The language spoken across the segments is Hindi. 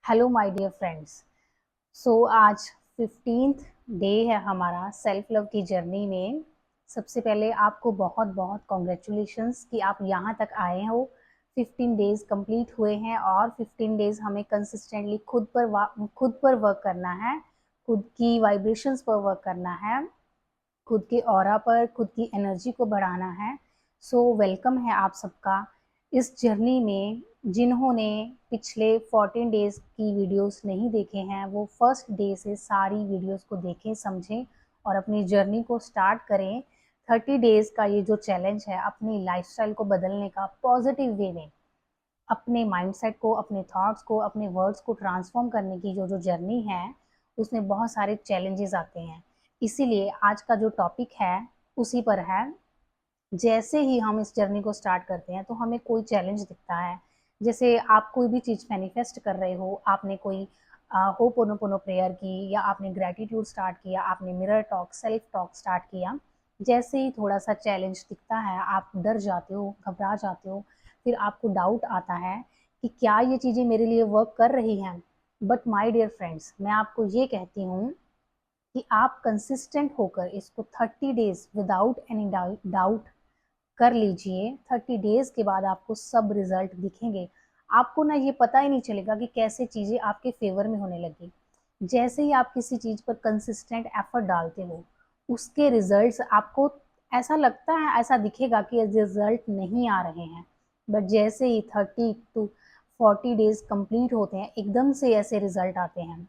Hello my dear friends. आज 15th डे है हमारा सेल्फ लव की जर्नी में। सबसे पहले आपको बहुत बहुत कॉन्ग्रेचुलेशंस कि आप यहाँ तक आए हो। 15 डेज कंप्लीट हुए हैं और 15 डेज हमें कंसिस्टेंटली खुद पर वर्क करना है, खुद की वाइब्रेशंस पर वर्क करना है, खुद के ऑरा पर, खुद की एनर्जी को बढ़ाना है। वेलकम है आप सबका इस जर्नी में। जिन्होंने पिछले 14 डेज की वीडियोस नहीं देखे हैं वो फर्स्ट डे से सारी वीडियोस को देखें, समझें और अपनी जर्नी को स्टार्ट करें। 30 डेज का ये जो चैलेंज है अपनी लाइफस्टाइल को बदलने का पॉजिटिव वे में, अपने माइंडसेट को, अपने थॉट्स को, अपने वर्ड्स को ट्रांसफॉर्म करने की जो जो जर्नी है उसमें बहुत सारे चैलेंजेस आते हैं। इसीलिए आज का जो टॉपिक है उसी पर है। जैसे ही हम इस जर्नी को स्टार्ट करते हैं तो हमें कोई चैलेंज दिखता है। जैसे आप कोई भी चीज़ मैनिफेस्ट कर रहे हो, आपने कोई होपोनोपोनो प्रेयर की या आपने ग्रैटिट्यूड स्टार्ट किया, आपने mirror talk, self talk start किया। जैसे ही थोड़ा सा चैलेंज दिखता है आप डर जाते हो, घबरा जाते हो, फिर आपको डाउट आता है कि क्या ये चीज़ें मेरे लिए वर्क कर रही हैं। बट माय डियर फ्रेंड्स, मैं आपको ये कहती हूँ कि आप कंसिस्टेंट होकर इसको 30 डेज विदाउट एनी डाउट कर लीजिए। 30 डेज के बाद आपको सब रिजल्ट दिखेंगे। आपको ना ये पता ही नहीं चलेगा कि कैसे चीज़ें आपके फेवर में होने लगी। जैसे ही आप किसी चीज़ पर कंसिस्टेंट एफर्ट डालते हो उसके रिजल्ट्स आपको ऐसा लगता है, ऐसा दिखेगा कि रिजल्ट नहीं आ रहे हैं। बट जैसे ही 30 टू 40 डेज कंप्लीट होते हैं एकदम से ऐसे रिजल्ट आते हैं।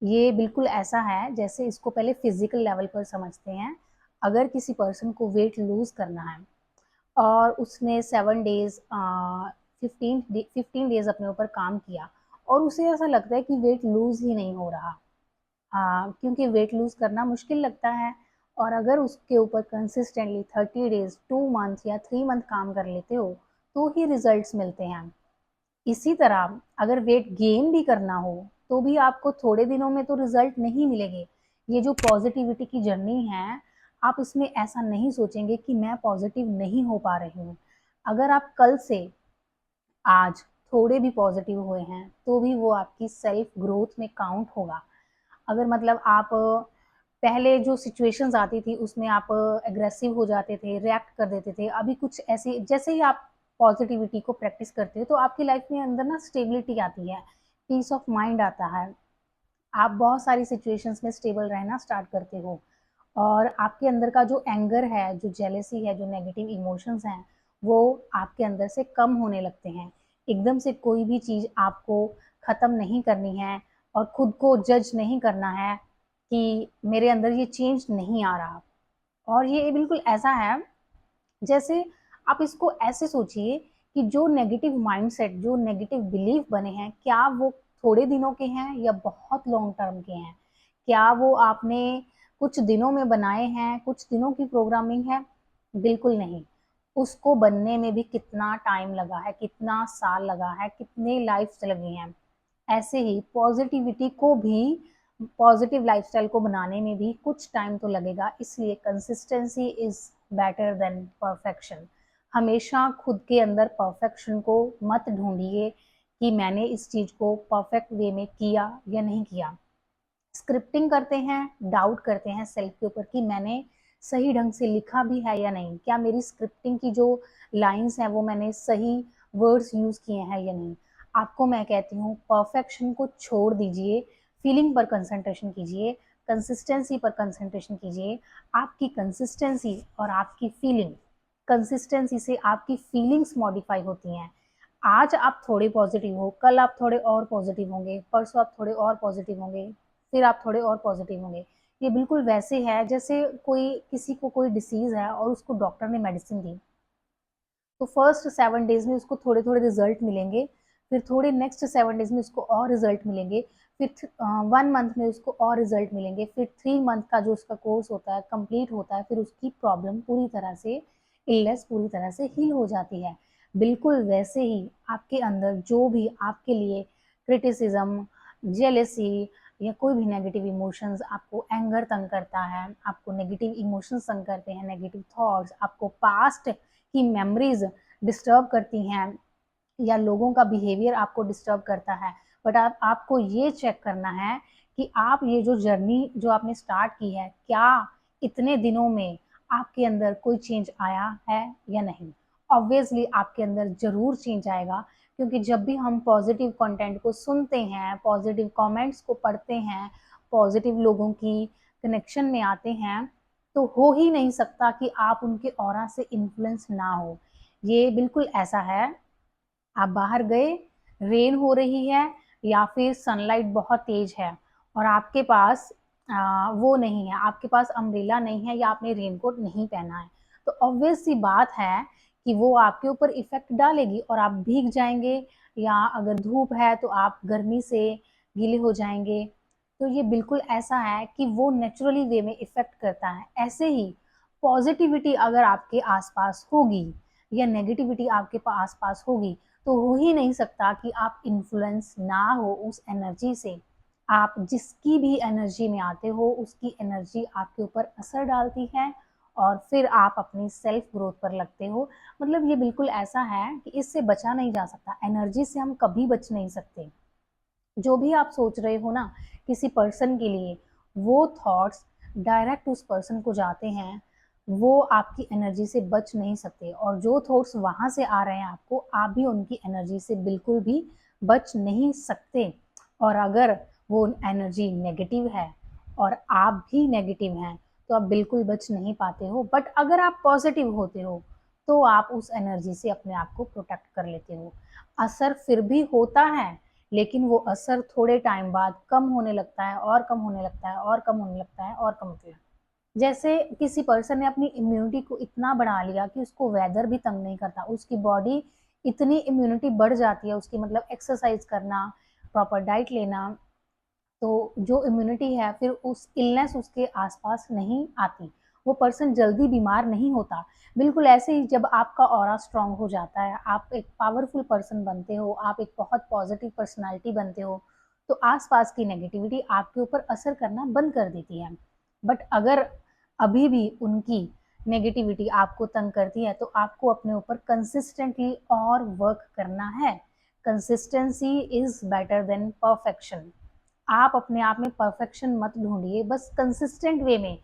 ये बिल्कुल ऐसा है जैसे, इसको पहले फिजिकल लेवल पर समझते हैं। अगर किसी पर्सन को वेट लूज करना है और उसने 7 डेज 15 डेज अपने ऊपर काम किया और उसे ऐसा लगता है कि वेट लूज ही नहीं हो रहा, क्योंकि वेट लूज करना मुश्किल लगता है। और अगर उसके ऊपर कंसिस्टेंटली 30 डेज, 2 मंथ या 3 मंथ काम कर लेते हो तो ही रिजल्ट्स मिलते हैं। इसी तरह अगर वेट गेन भी करना हो तो भी आपको थोड़े दिनों में तो रिजल्ट नहीं मिलेंगे। ये जो पॉजिटिविटी की जर्नी है, आप इसमें ऐसा नहीं सोचेंगे कि मैं पॉजिटिव नहीं हो पा रही हूँ। अगर आप कल से आज थोड़े भी पॉजिटिव हुए हैं तो भी वो आपकी सेल्फ ग्रोथ में काउंट होगा। अगर मतलब आप पहले जो सिचुएशंस आती थी उसमें आप एग्रेसिव हो जाते थे, रिएक्ट कर देते थे, अभी कुछ ऐसे, जैसे ही आप पॉजिटिविटी को प्रैक्टिस करते हो तो आपकी लाइफ में अंदर ना स्टेबिलिटी आती है, पीस ऑफ माइंड आता है। आप बहुत सारी सिचुएशंस में स्टेबल रहना स्टार्ट करते हो और आपके अंदर का जो एंगर है, जो जेलेसी है, जो नेगेटिव इमोशंस हैं वो आपके अंदर से कम होने लगते हैं। एकदम से कोई भी चीज़ आपको ख़त्म नहीं करनी है और खुद को जज नहीं करना है कि मेरे अंदर ये चेंज नहीं आ रहा। और ये बिल्कुल ऐसा है जैसे, आप इसको ऐसे सोचिए कि जो नेगेटिव माइंडसेट, जो नेगेटिव बिलीफ बने हैं, क्या वो थोड़े दिनों के हैं या बहुत लॉन्ग टर्म के हैं? क्या वो आपने कुछ दिनों में बनाए हैं, कुछ दिनों की प्रोग्रामिंग है? बिल्कुल नहीं। उसको बनने में भी कितना टाइम लगा है, कितना साल लगा है, कितने लाइफ्स लगी हैं। ऐसे ही पॉजिटिविटी को भी, पॉजिटिव लाइफस्टाइल को बनाने में भी कुछ टाइम तो लगेगा। इसलिए consistency is better than perfection. हमेशा खुद के अंदर परफेक्शन को मत ढूंढिए कि मैंने इस चीज को परफेक्ट वे में किया या नहीं किया। स्क्रिप्टिंग करते हैं, डाउट करते हैं सेल्फ के ऊपर कि मैंने सही ढंग से लिखा भी है या नहीं, क्या मेरी स्क्रिप्टिंग की जो लाइंस हैं वो मैंने सही वर्ड्स यूज किए हैं या नहीं। आपको मैं कहती हूँ परफेक्शन को छोड़ दीजिए, फीलिंग पर कंसंट्रेशन कीजिए, कंसिस्टेंसी पर कंसंट्रेशन कीजिए। आपकी कंसिस्टेंसी और आपकी फीलिंग, कंसिस्टेंसी से आपकी फीलिंग्स मॉडिफाई होती हैं। आज आप थोड़े पॉजिटिव हो, कल आप थोड़े और पॉजिटिव होंगे, परसों आप थोड़े और पॉजिटिव होंगे, फिर आप थोड़े और पॉजिटिव होंगे। ये बिल्कुल वैसे है जैसे कोई, किसी को कोई डिसीज़ है और उसको डॉक्टर ने मेडिसिन दी, तो फर्स्ट 7 डेज में उसको थोड़े थोड़े रिजल्ट मिलेंगे, फिर थोड़े नेक्स्ट 7 डेज में उसको और रिजल्ट मिलेंगे, फिर 1 मंथ में उसको और रिजल्ट मिलेंगे, फिर 3 मंथ का जो उसका कोर्स होता है कंप्लीट होता है, फिर उसकी प्रॉब्लम पूरी तरह से, इलनेस पूरी तरह से हील हो जाती है। बिल्कुल वैसे ही आपके अंदर जो भी आपके लिए क्रिटिसिज्म, जेलेसी या कोई भी नेगेटिव इमोशंस, आपको एंगर तंग करता है, आपको नेगेटिव इमोशंस तंग करते हैं, नेगेटिव थॉट्स, आपको पास्ट की मेमोरीज डिस्टर्ब करती हैं या लोगों का बिहेवियर आपको डिस्टर्ब करता है, बट आपको ये चेक करना है कि आप ये जो जर्नी जो आपने स्टार्ट की है, क्या इतने दिनों में आपके अंदर कोई चेंज आया है या नहीं। ऑब्वियसली आपके अंदर ज़रूर चेंज आएगा, क्योंकि जब भी हम पॉजिटिव कंटेंट को सुनते हैं, पॉजिटिव कमेंट्स को पढ़ते हैं, पॉजिटिव लोगों की कनेक्शन में आते हैं, तो हो ही नहीं सकता कि आप उनके ऑरा से इन्फ्लुएंस ना हो। ये बिल्कुल ऐसा है, आप बाहर गए, रेन हो रही है या फिर सनलाइट बहुत तेज है और आपके पास वो नहीं है, आपके पास अम्ब्रेला नहीं है या आपने रेनकोट नहीं पहना है, तो ऑब्वियस सी बात है कि वो आपके ऊपर इफेक्ट डालेगी और आप भीग जाएंगे, या अगर धूप है तो आप गर्मी से गीले हो जाएंगे। तो ये बिल्कुल ऐसा है कि वो नेचुरली वे में इफेक्ट करता है। ऐसे ही पॉजिटिविटी अगर आपके आसपास होगी या नेगेटिविटी आपके आसपास होगी, तो हो ही नहीं सकता कि आप इन्फ्लुएंस ना हो उस एनर्जी से। आप जिसकी भी एनर्जी में आते हो, उसकी एनर्जी आपके ऊपर असर डालती है और फिर आप अपनी सेल्फ ग्रोथ पर लगते हो। मतलब ये बिल्कुल ऐसा है कि इससे बचा नहीं जा सकता, एनर्जी से हम कभी बच नहीं सकते। जो भी आप सोच रहे हो ना किसी पर्सन के लिए, वो थॉट्स डायरेक्ट उस पर्सन को जाते हैं, वो आपकी एनर्जी से बच नहीं सकते, और जो थॉट्स वहां से आ रहे हैं आपको, आप भी उनकी एनर्जी से बिल्कुल भी बच नहीं सकते। और अगर वो एनर्जी नेगेटिव है और आप भी नेगेटिव हैं, तो आप बिल्कुल बच नहीं पाते हो। बट अगर आप पॉजिटिव होते हो, तो आप उस एनर्जी से अपने आप को प्रोटेक्ट कर लेते हो। असर फिर भी होता है, लेकिन वो असर थोड़े टाइम बाद कम होने लगता है और कम होने लगता है और कम होने लगता है और कम होने लगता है। जैसे किसी पर्सन ने अपनी इम्यूनिटी को इतना बढ़ा लिया कि उसको वेदर भी तंग नहीं करता, उसकी बॉडी इतनी इम्यूनिटी बढ़ जाती है उसकी, मतलब एक्सरसाइज करना, प्रॉपर डाइट लेना, तो जो इम्यूनिटी है फिर उस इलनेस उसके आसपास नहीं आती, वो पर्सन जल्दी बीमार नहीं होता। बिल्कुल ऐसे ही जब आपका ऑरा स्ट्रांग हो जाता है, आप एक पावरफुल पर्सन बनते हो, आप एक बहुत पॉजिटिव पर्सनालिटी बनते हो, तो आसपास की नेगेटिविटी आपके ऊपर असर करना बंद कर देती है। बट अगर अभी भी उनकी नेगेटिविटी आपको तंग करती है, तो आपको अपने ऊपर कंसिस्टेंटली और वर्क करना है। Consistency is better than perfection. आप अपने आप में परफेक्शन मत ढूंढिए, बस कंसिस्टेंट वे में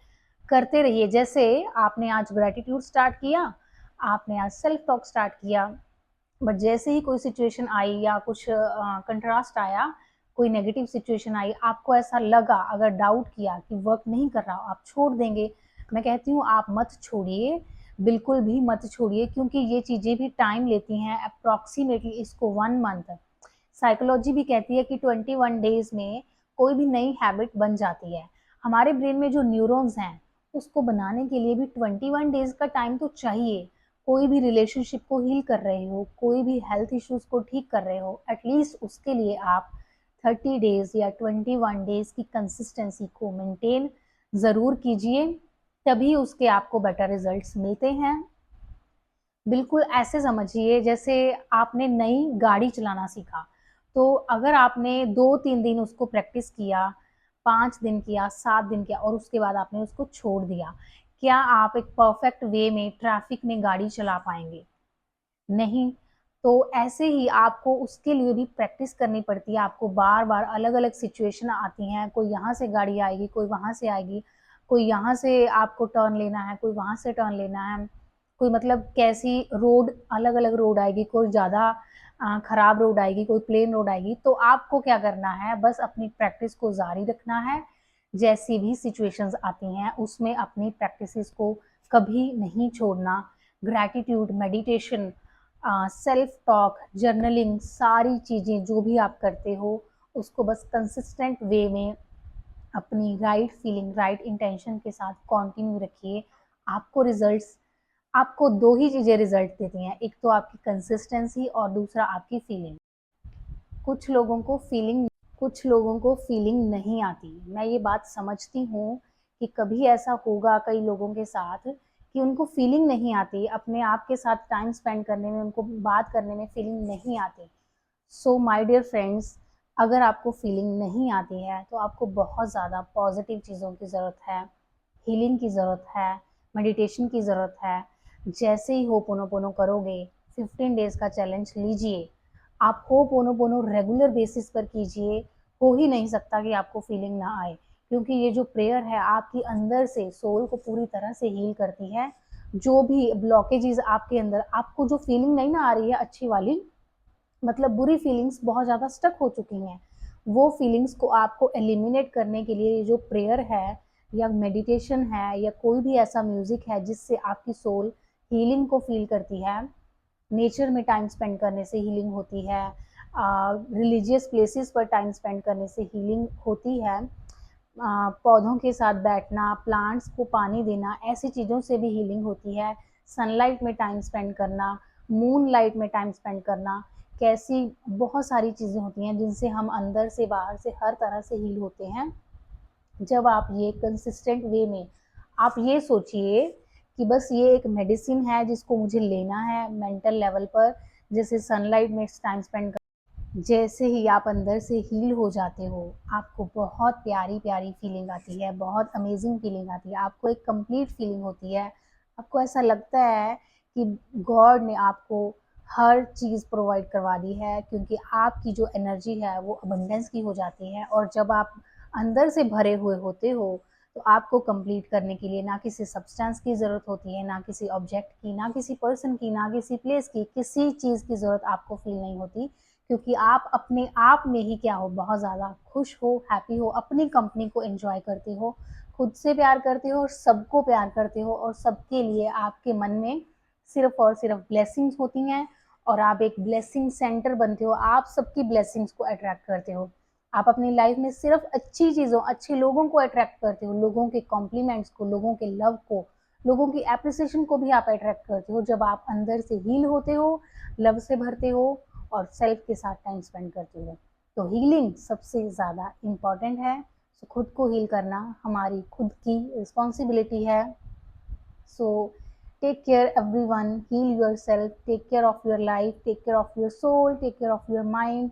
करते रहिए। जैसे आपने आज ग्रेटिट्यूड स्टार्ट किया, आपने आज सेल्फ टॉक स्टार्ट किया, बट जैसे ही कोई सिचुएशन आई या कुछ कंट्रास्ट आया, कोई नेगेटिव सिचुएशन आई, आपको ऐसा लगा, अगर डाउट किया कि वर्क नहीं कर रहा, आप छोड़ देंगे। मैं कहती हूँ आप मत छोड़िए, बिल्कुल भी मत छोड़िए, क्योंकि ये चीज़ें भी टाइम लेती हैं, अप्रॉक्सीमेटली इसको 1 मंथ। साइकोलॉजी भी कहती है कि 21 डेज में कोई भी नई हैबिट बन जाती है। हमारे ब्रेन में जो न्यूरॉन्स हैं, उसको बनाने के लिए भी 21 डेज का टाइम तो चाहिए। कोई भी रिलेशनशिप को हील कर रहे हो, कोई भी हेल्थ इश्यूज को ठीक कर रहे हो, एटलीस्ट उसके लिए आप 30 डेज या 21 डेज की कंसिस्टेंसी को मेंटेन ज़रूर कीजिए, तभी उसके आपको बेटर रिजल्ट्स मिलते हैं। बिल्कुल ऐसे समझिए जैसे आपने नई गाड़ी चलाना सीखा, तो अगर आपने 2-3 दिन उसको प्रैक्टिस किया, 5 दिन किया, 7 दिन किया और उसके बाद आपने उसको छोड़ दिया, क्या आप एक परफेक्ट वे में ट्रैफिक में गाड़ी चला पाएंगे? नहीं। तो ऐसे ही आपको उसके लिए भी प्रैक्टिस करनी पड़ती है, आपको बार बार अलग अलग सिचुएशन आती हैं, कोई यहाँ से गाड़ी आएगी, कोई वहाँ से आएगी, कोई यहाँ से आपको टर्न लेना है, कोई वहाँ से टर्न लेना है, कोई मतलब कैसी रोड, अलग अलग रोड आएगी, कोई ज़्यादा खराब रोड आएगी, कोई प्लेन रोड आएगी। तो आपको क्या करना है, बस अपनी प्रैक्टिस को जारी रखना है। जैसी भी सिचुएशंस आती हैं उसमें अपनी प्रैक्टिसेस को कभी नहीं छोड़ना। Gratitude, meditation, self talk, journaling, सारी चीज़ें जो भी आप करते हो, उसको बस कंसिस्टेंट वे में अपनी राइट फीलिंग, राइट इंटेंशन के साथ कंटिन्यू रखिए। आपको रिजल्ट्स, आपको दो ही चीज़ें रिजल्ट देती हैं, एक तो आपकी कंसिस्टेंसी और दूसरा आपकी फीलिंग। कुछ लोगों को फीलिंग कुछ लोगों को फीलिंग नहीं आती। मैं ये बात समझती हूँ कि कभी ऐसा होगा कई लोगों के साथ कि उनको फीलिंग नहीं आती, अपने आप के साथ टाइम स्पेंड करने में, उनको बात करने में फीलिंग नहीं आती। सो माय डियर फ्रेंड्स, अगर आपको फीलिंग नहीं आती है तो आपको बहुत ज़्यादा पॉजिटिव चीज़ों की ज़रूरत है, हीलिंग की ज़रूरत है, मेडिटेशन की ज़रूरत है। जैसे ही होपोनोपोनो करोगे, 15 डेज़ का चैलेंज लीजिए, आप होपोनोपोनो रेगुलर बेसिस पर कीजिए, हो ही नहीं सकता कि आपको फीलिंग ना आए, क्योंकि ये जो प्रेयर है आपकी अंदर से सोल को पूरी तरह से हील करती है। जो भी ब्लॉकेजेस आपके अंदर, आपको जो फीलिंग नहीं ना आ रही है अच्छी वाली, मतलब बुरी फीलिंग्स बहुत ज़्यादा स्टक हो चुकी हैं, वो फीलिंग्स को आपको एलिमिनेट करने के लिए ये जो प्रेयर है या मेडिटेशन है या कोई भी ऐसा म्यूज़िक है जिससे आपकी सोल हीलिंग को फील करती है। नेचर में टाइम स्पेंड करने से हीलिंग होती है, रिलीजियस प्लेसेस पर टाइम स्पेंड करने से हीलिंग होती है, पौधों के साथ बैठना, प्लांट्स को पानी देना, ऐसी चीज़ों से भी हीलिंग होती है। सनलाइट में टाइम स्पेंड करना, मून लाइट में टाइम स्पेंड करना, कैसी बहुत सारी चीज़ें होती हैं जिनसे हम अंदर से बाहर से हर तरह से हील होते हैं। जब आप ये कंसिस्टेंट वे में, आप ये सोचिए कि बस ये एक मेडिसिन है जिसको मुझे लेना है मेंटल लेवल पर, जैसे सनलाइट में टाइम स्पेंड, जैसे ही आप अंदर से हील हो जाते हो, आपको बहुत प्यारी प्यारी फीलिंग आती है, बहुत अमेजिंग फीलिंग आती है, आपको एक कंप्लीट फीलिंग होती है। आपको ऐसा लगता है कि गॉड ने आपको हर चीज़ प्रोवाइड करवा दी है, क्योंकि आपकी जो एनर्जी है वो अबंडेंस की हो जाती है। और जब आप अंदर से भरे हुए होते हो तो आपको कंप्लीट करने के लिए ना किसी सब्सटेंस की ज़रूरत होती है, ना किसी ऑब्जेक्ट की, ना किसी पर्सन की, ना किसी प्लेस की, किसी चीज़ की ज़रूरत आपको फील नहीं होती, क्योंकि आप अपने आप में ही क्या हो, बहुत ज़्यादा खुश हो, हैप्पी हो, अपनी कंपनी को एंजॉय करते हो, खुद से प्यार करते हो और सबको प्यार करते हो, और सबके लिए आपके मन में सिर्फ और सिर्फ ब्लेसिंग्स होती हैं, और आप एक ब्लेसिंग सेंटर बनते हो, आप सबकी ब्लेसिंग्स को अट्रैक्ट करते हो। आप अपनी लाइफ में सिर्फ अच्छी चीज़ों, अच्छे लोगों को अट्रैक्ट करते हो, लोगों के कॉम्प्लीमेंट्स को, लोगों के लव को, लोगों की एप्रिसिएशन को भी आप अट्रैक्ट करते हो, जब आप अंदर से हील होते हो, लव से भरते हो और सेल्फ के साथ टाइम स्पेंड करते हो। तो हीलिंग सबसे ज़्यादा इम्पॉर्टेंट है। सो खुद को हील करना हमारी खुद की रिस्पॉन्सिबिलिटी है। सो take care everyone, heal yourself, take care of your life, take care of your soul, take care of your mind.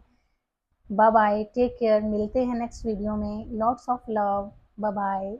Bye bye, take care, मिलते हैं नेक्स्ट वीडियो में। Lots of love, bye bye.